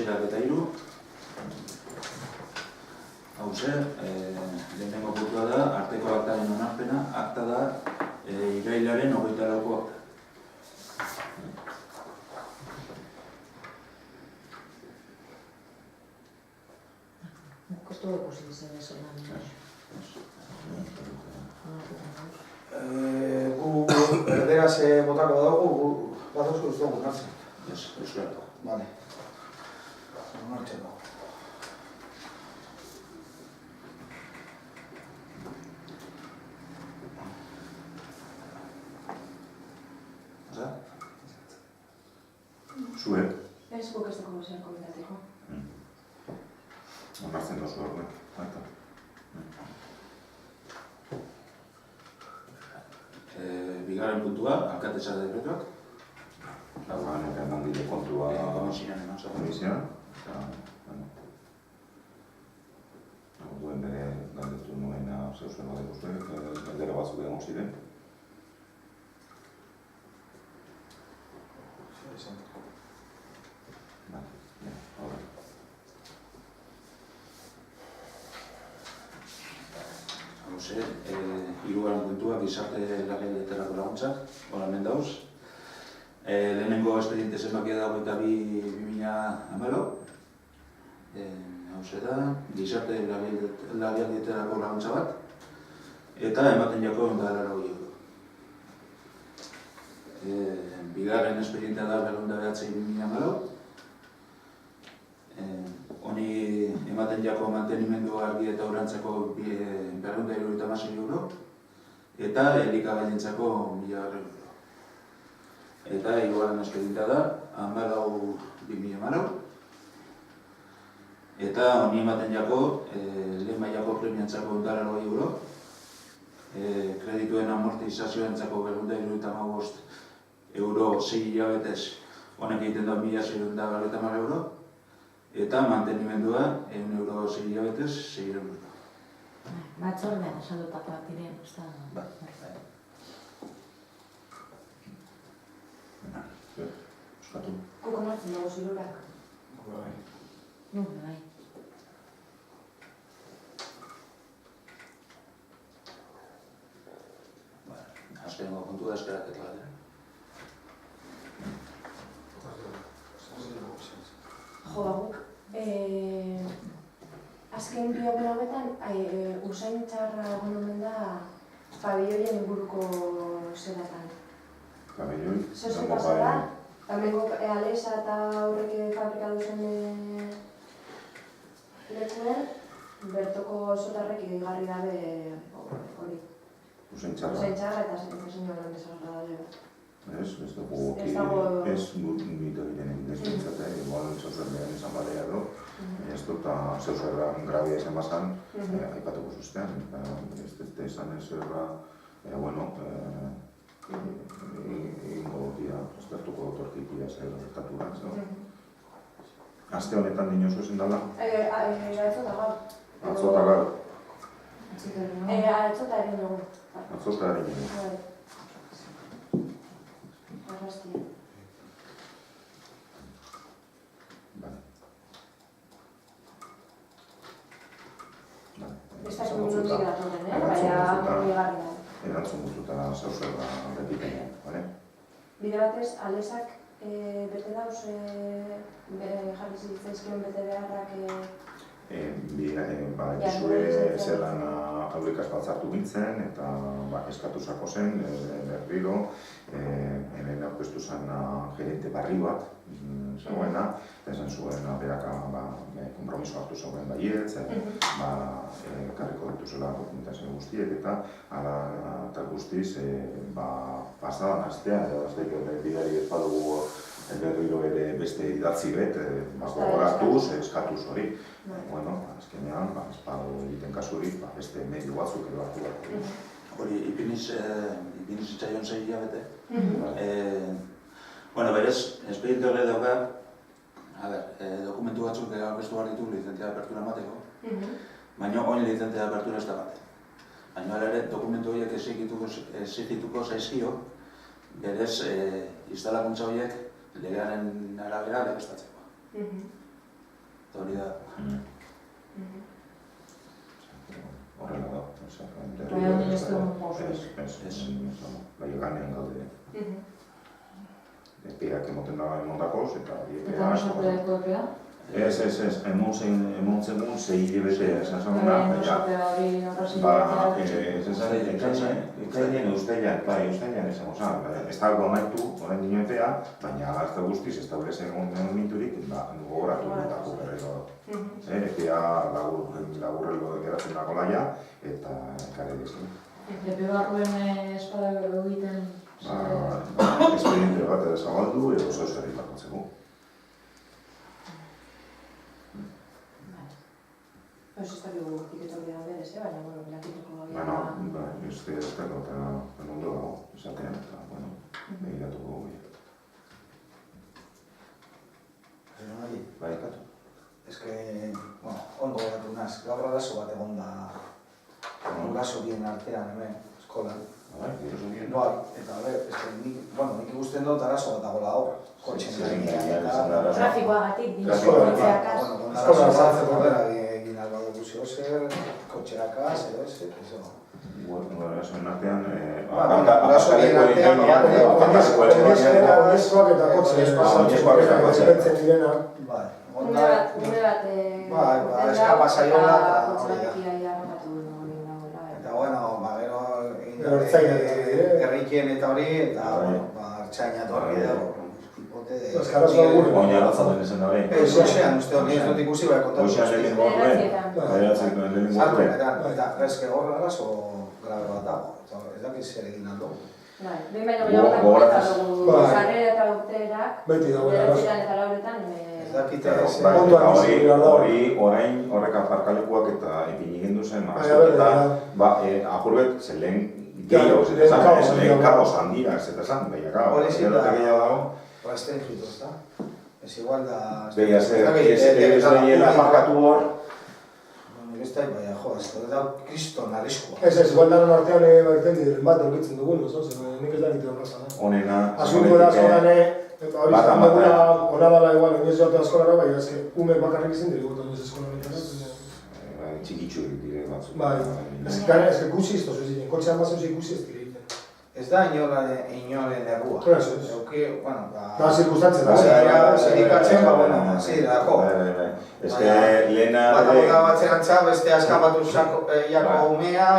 Auserak eta 3. Hauze, lehenengo puntua da, arteko aktaren onarpena, akta da irailaren 24ko akta. Kostu ikusi izan ez lan. Gu erderaz botako dago, batozu ez dugu nartzen. Ez, euskaratu. Bale. Nartzen dago. Oza? Zue? Ez guk ez dugu zer komentateko. Onartzen dozu horrek, baita. Bigarren puntua, alkatesa dekretuak. Lauan eta eman bide kontua Komisioan eman zaten. komisioan. Duen bere galdetu nuena zeuzen bat eguztuek, galdera batzuk egon ziren. Hauze, hirugarren puntua, gizarte larrialietarako laguntzak, hor hemen dauz. Lehenengo espediente zenbakia da 22/2014. Hauze da, gizarte larrialietarako laguntza bat, eta ematen jako 180 euro. Bigarren espedientea da 209/2014. Honi ematen jako mantenimendu argi eta urantzako 276 euro, eta elikagaientzako 1000 euro. Eta hirugarren espedientea da 14/2014. Eta honi ematen jako lehen mailako premiantzako 180 euro, kredituen amortizazioentzako 275 euro 6 hilabetez, honek egiten da 1650 euro, eta mantenimendua 100 euro 6 hilabetez 6 euro. Batzordean esaldutakoak diren, ez da? Bai. Euskatu. Guk onartzen dugu zirurak. Bai. Azkenengo puntua eskaraketa bat. Jo, guk, azken biopen hauetan, usain txarra egon omen da pabelloien inguruko zeratan. Pabelloi, Zer pasa da? Tamengo Alesa eta horrek fabrika duzen lekuen, bertoko sotarrek igarri dabe hori. Usain txarra. Usain txarra eta zein holan desagradable. Ez dugu Ez dago... ez mito egiten desbintzate, igual zeuzen behar izan badea edo, ez dut zeuzen grabia izan bazan, aipatuko zuztean, ez dut izan ez erra, bueno, egingo dira, estartuko tortikia zer gertatu da, ez da? Aste honetan dinosu ezin dala? Atzota gaur. Atzota gaur? Atzota egin dugu. Atzota egin dugu. Arrastia. Ez da minutik datorren, baina obligarria. Erantzun guzuta zauzerra repitenean, bale? Bide batez, Alesak bete dauz jarri zitzaizkion bete beharrak... Zure zerran aurrikaz batzartu gintzen eta eskatu zako zen, berriro, hemen aurkeztu zen gerente barri bat zegoena, eta esan zuen beraka kompromiso hartu zegoen baietz, karriko dituzela dokumentazio guztiek eta ala guztiz pasadan astea, edo azteik bidari ez badugu berriro ere beste idatzi bet, gogoratuz, eskatuz hori. Bueno, azkenean, espadu egiten kasurik, beste medio batzuk edo hartu bat. Hori, ipiniz zitzaion 6 hilabete. Bueno, berez, espediente horre dauka, dokumentu batzuk aurkeztu behar ditu lizentzia de apertura emateko, baina oin lizentzia de apertura ez da bat. Baina ere, dokumentu horiek exigituko zaizkio, berez, instalakuntza horiek legearen arabera legeztatzeko. eta hori da. Horrela da. Baina hori ez du oso. Bai, ganean gaude. Epeak emoten da emondakoz, eta Eta oso proiektu epea? Ez, emon zemun 6 hilabete esan zauna, ekainean eusteian esan gozan, ez dago amaitu, orain dino epea, baina azte guztiz ez daure egon minturik, gogoratu dutako berrero. Epea laburrelo geratzen dago laia, eta ekarri diztu. Epe barruen espada egiten? Espediente bat edo zabaldu, edo oso eskerrik bakotzeko. Pues ez dakigu arkitektoria berez, baina, bueno, bilakituko Ez dago eta ondo dago, esatean, eta, begiratuko goia. Bai, katu. Ez que, ondo geratu naz, gaur arazo bat egon da guraso bien artean hemen, eskolan. Bai, guraso bien. Bai, eta nik ikusten dut arazo bat dagoela hor. Kotxen Trafikoagatik, Eskola sartzeko bera egin alba dugu zer, kotxerakaz, edo ez. Gurasoen artean... Gurasoen artean, oinezkoak eta kotxe betzen direna. Ume bat eskapa zaiola, eta bueno, gero herrikien eta hori, eta hartzaina torri dago. Oina ratzaten esan dabe. Goxean, uste hori ez dut ikusi bai kontatu. Goxean lehenengo orduen. Sartu, eta eske horra arazo grabe bat dago. Ez dakit zer egin aldo. behin baino gehiagotan komentar dugu sarrera eta urteerak, beratzetan eta lauretan, Ez dakit hori orain horrek aparkalekuak eta ipini gendu zen, apurbet, ze lehen gehiago zetan, lehen kaos handia zetan, baina Hori gero zin da. eta gehiago dago. Restringitu, ez da? Ez igual da... Begia, ez daien aparkatu hor. Ez da, baina, ez da kriston arriskua. Ez, igual danon artean baiten diren bat aurkitzen dugun, nik ez dakit horrazan. Honena... Asunto da askotan, hori izan duguna, hona dala igual, oinez joatea eskolara, baina ez que umek bakarrik izin dira gota oinez eskolara. Txikitxurik dire batzuk. Bai, ez que gutxi iztoz ez diren, kotxean bazen ikusi ez dira egiten. Ez da inoren errua. Eso es. Da, zirkustantzen da. Zirikatzen, zirako. Ez que lehena... Bata batzen antza, beste askapatu jako umea,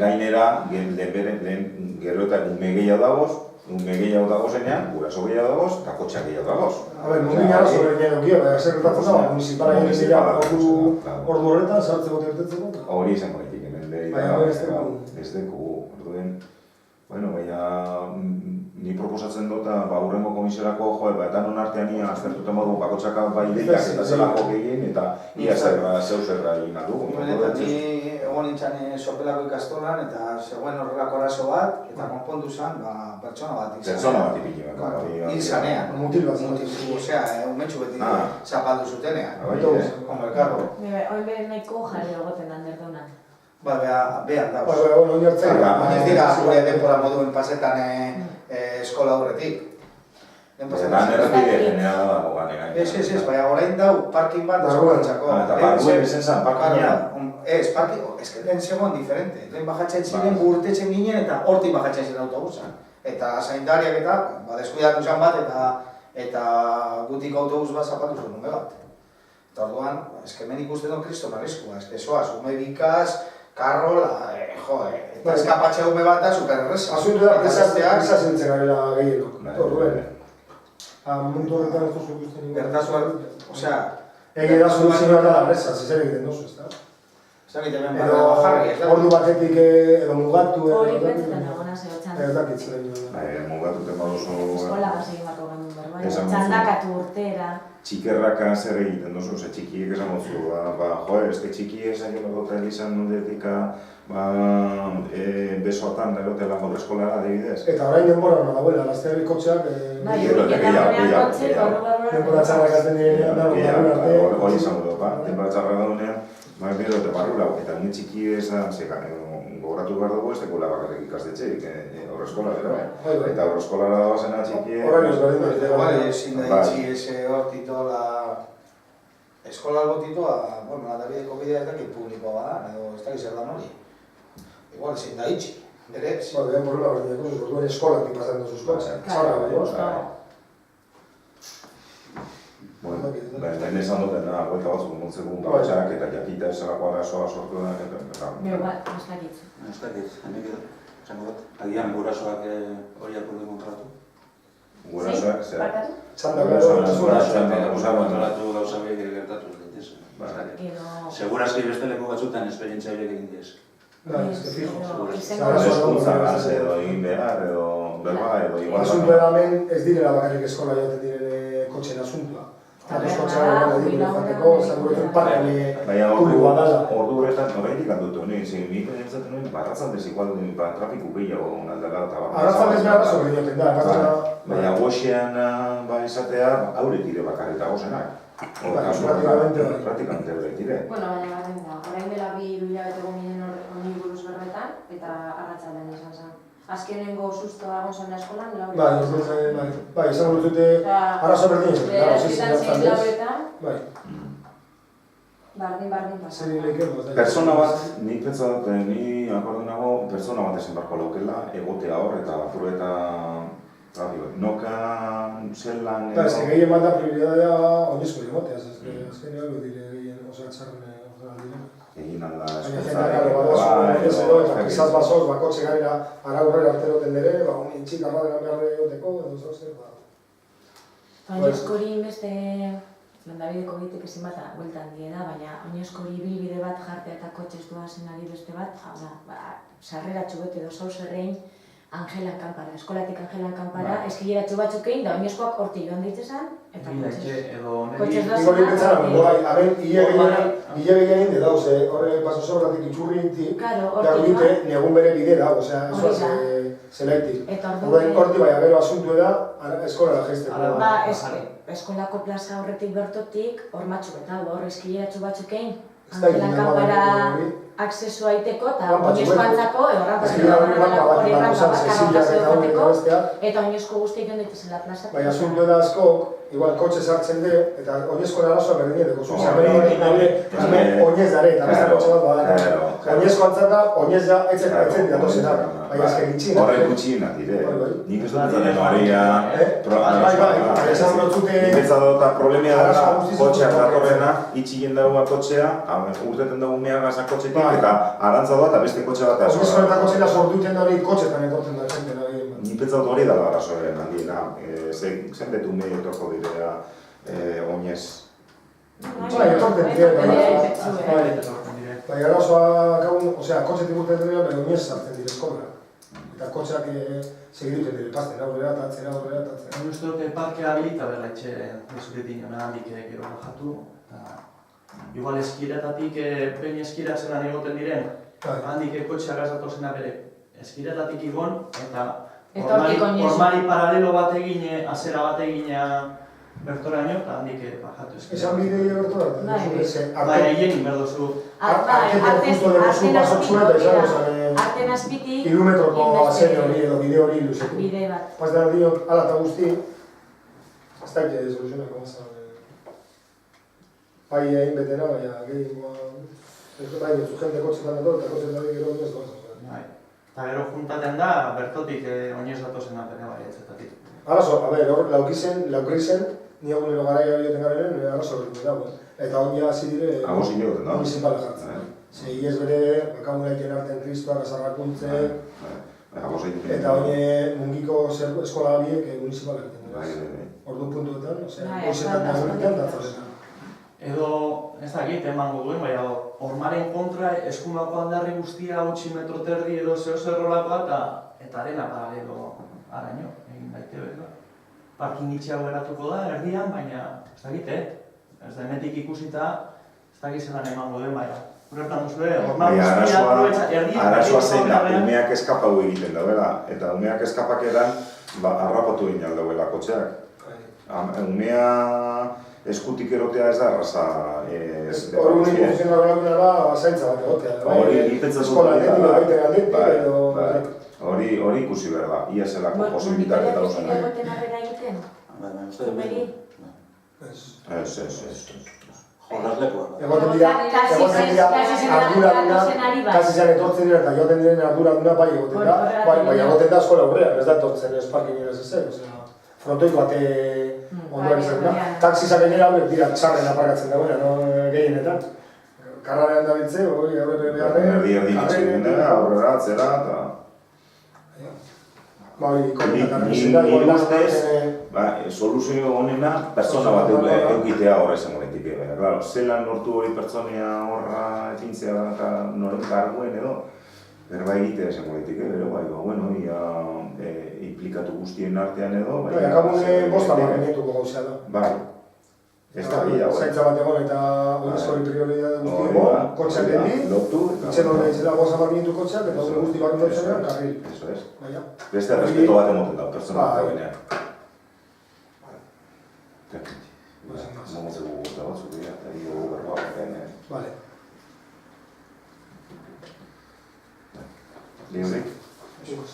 gainera, gero eta ume gehiago dagoz zenean, guraso gehiago dagoz, eta kotxa gehiago dagoz. A ver, mundin arazo berenean okio, sekretartzen da, municipala egin dira ordu horretan, sartzeko tertetzeko. Hori izango ditik, ez dekugu. Bueno, baina ni proposatzen dut, urrengo komisiorako, eta non artean ia aztertuta modu bakotxaka bai deiak eta zelako gehien, eta ia zeu zerra egin aldugu. Ni egon nintzen sopelako ikastolan, eta zegoen horrelako arazo bat, eta konpondu zen, pertsona bat izan. Pertsona bat ipini bat. Hil zanean. Mutil bat. Osea, umetxu beti zapaldu zutenean. Como el carro. Oin behin nahiko jari egoten handerdunak. Behar dauz. Ez dira gure denbora moduen pasetan eskola horretik. Lan errepide generala dago ganera. Ez, baina orain dau parkin bat eskolantzako. Eta parkuen ezen zan, parkina? Ez, lehen zegoen diferente. Lehen bajatzen ziren gurtetzen ginen eta hortik bajatzen ziren autobusan. Eta zaindariak eta deskuidatu zan bat eta gutik autobus bat zapatu zuen ume bat. Eta orduan, hemen ikusten dut kriston arriskua. Zoaz, ume bikaz, karro, eta eskapatzea ume bat da supererreza. Asunto da, presa zintzen garela gehienok. Orduen. Mundu horretan ez duzu ikusten nire. Bertazuan, osea... Ege da soluzioa da presa, zizer egiten duzu, ez da? Ordu batetik edo mugatu edo... Hori pentsetan egona zehotxan. Ez dakit ziren jo. Mugatu tema duzu... Eskola gasi bako genuen berbaina. Txandakatu urtera. Txikerraka zer egiten duzu, ze txikiek esan gotzu, eske txiki esan jo dut elizan nudetika besoatan erotela gaur eskolara adibidez. Eta orain denbora hona dagoela, gazteari kotxeak... Denbora txarrak azten direnean, hori izango dut, denbora txarrak daunean, gero eta barrura, eta nire txiki esan gogoratu behar dugu ez dekula bakarrik ikastetxeik, horreskola, eta horreskolara dabazena txikiek... Horrein ez berdin Ezin da itxi ese hortito la... eskola albotitua, bueno, Adabideko bidea ez dakit publikoa bada, edo ez dakit zer da hori. Igual ezin da itxi, berez. Ba, dean borrela berdin ikusi, orduen eskolak ikasten duzuz kotxe. Txarra, baina. Bueno, lehen esan duten da, goita batzuk montzekun gautxak eta jakita esalako arazoa sortu da, eta... Ez dakit. Ez dakit, henik edo, esango dut. Agian gurasoak hori apurdu kontratu. Gurasoak, zer... Barkatu? Txandak Gurasoak kontrolatu gauza horiek gertatu daitez. Segurazki beste leku batzutan esperientzia horiek egin diez. Bai, ez que fijo. Eskuntza gaz edo egin behar, edo berba, edo igual... Asuntua da hemen ez direla bakarrik eskola jaten diren kotxen asuntua. Atos kotxean egon edin jateko, esan guretzen parrean publikoa dala. Ordu horretan horreitik handut honi, nik pentsatzen nuen, barratzaldez igual trafiku gehiago aldala eta... Arratzaldez behar aso gehioten da, baina goxean esatea, haurek dire bakarreta gozenak. Praktikamente horrek dire. Bueno, baina garren da, orain dela 2 hilabete gominen honi buruz berretan, eta arratzaldean izan zen. Azkenengo sustoa egon zen eskolan, bai, izan dute arazo berdin izan. Berazkitan zein lauretan, Bai. bardin pasa. Persona bat, nik pentsat, ni akordu nago, persona bat esan barko laukela, egotea hor eta apuru eta... Noka, zelan... Eta ez que gehien bat da prioridadea oinezko egotea, azken egon dire gehien oso atxarren dire. Egin alda baina jendak eta quizás basoz, bakotxe gaira araurrera arteroten dere, un txik arradera beharre egoteko, edo zozer, Oinezkori beste Landabideko bitek ezin bat bueltan die da, baina oinezkori bilbide bat jartea eta kotxez doazen ari beste bat, sarreratxo bete edo zauzerrein Angelan kanpara, eskolatik Angelan kanpara, eskileratxo batzuk egin da oinezkoak horti joan ditzezan, eta kotxez doazen Haben, hile gehien de dauz, horre paso sobratik itxurrintik, dute negun bere bide dago, eso zelaitik. Horti bai, agero asuntu da, eskolara jaizteko. Eskolako plaza horretik bertotik, hor matxu eta hor eskileratxo batzuk egin, Angelan kanpara aksesu aiteko eta oinezko antzako, hori rampa eta oinezko guztiak joan dituzela plaza. Baina asuntu da asko, igual kotxe sartzen de, eta oinezko arazoa berdin edeko zuz. Oinez dare, eta beste kotxe bat badana. Oinezko antzata, oinez da, etzen datozen da. Baina azken gitxin. Horrek gutxien dire. Nik ez dut zaten horia... Nik ez dut problemia dara kotxeak datorrena, itxien dagoa kotxea, urteten dugu meagazak kotxetik, eta arantza doa eta beste kotxe bat asoa. Oinezko eta kotxean sortuten hori kotxetan etortzen da zen dena egin. Nik pentsatu hori dala arazoaren handiena, zen betu mehi etorko direa oinez. Bai, etorten dire. Bai, arazoa, kotxetik urtetan dira, baina oinez sartzen dire eskola. Eta kotxeak segiduten dire, pasten aurrera, tatzera. Hori uste dute parkea habilita berla etxe zuretin jona handik gero bajatu. Igual eskiretatik, behin eskiratzen egoten diren, handik kotxeak azatozena bere eskiretatik igon, eta hormari paralelo bat egin, azera bat egin bertoraino, eta handik bajatu eskiretatik. Esan bidei bertoraino? Bai, egin berdozu. Arten azpitik... Kilometroko azene hori edo bide hori ilusetu. Bide bat. Pazten diok, ala eta guzti, ez daite soluzionako mazan. Bai egin betena, baina gehiagoa... Bai, betzu jente kotxetan edo, eta kotxetan edo gero oinez doaz. Eta gero juntaten da, bertotik oinez datozen apene bai etzetatik. Arazo, hor laukrizen, ni egunero garaia horietan garen, arazo horretu dago. Eta oina hasi dire... Agozin egoten da. Municipala jartzen. Zei ez bere, bakamunaiten artean kristoak, azarrakuntze... Eta oine mungiko eskola horiek municipala egiten. Ordu puntuetan, goizetan da horretan datzaretan. Edo, ez dakit, emango duen, baina hormaren kontra eskumako aldarri guztia 8 metro terdi edo zerrolakoa eta arena paralelo araño, egin daite behar. Parking itxiago eratuko da, erdian, baina ez dakit, ez da emetik ikusita, ez dakit zelan emango duen, baina. Horretan duzue, hormar guztia erdian... Arazoa zein da, umeak eskapau egiten dauela, eta umeak eskapak edan, harrapatu egin aldauela kotxeak. Umea... eskutik erotea ez da, erraza... Hori unik funtzionarra da, zaintza bat egotea. Hori ipetza hori ikusi behar da, ia zelako posibilitate eta usanak. Egoten arrera egiten? Zumeri? Ez. Jolaslekua. Egoten dira arduraduna, kasizan etortzen dira eta joaten diren arduraduna bai egoten da, bai egoten da eskola aurrean, ez da etortzen ez parkin ez ezer, frontoik bate ondoan izan da. Taxisa gainera hauek dira txarren aparkatzen dagoena, no gehienetan. Karrarean da bitze, aurre beharren, aurrera, atzera, eta... Ni ustez, soluzio honena pertsona bat eukitea horra esan monetik. Claro, zelan lortu hori pertsonia horra ekintzea eta noren karguen edo, berba egitea esan monetik, bero, bueno, implikatu guztien artean edo... Akabune bosta marrenetuko gauzea da. Bai. Ez da bila, zaintza bat egon eta oinezko prioridade guztiego, kotxeak dendi, itxen hori izela goza marmientu kotxeak, eta hori guzti bat dutzenean, karril. Eso es. Beste respeto bat emoten da, pertsona bat dagoenean. Momotzeko guzta bat zubia, eta higo berroa batean. Vale. Liurik? Eso es.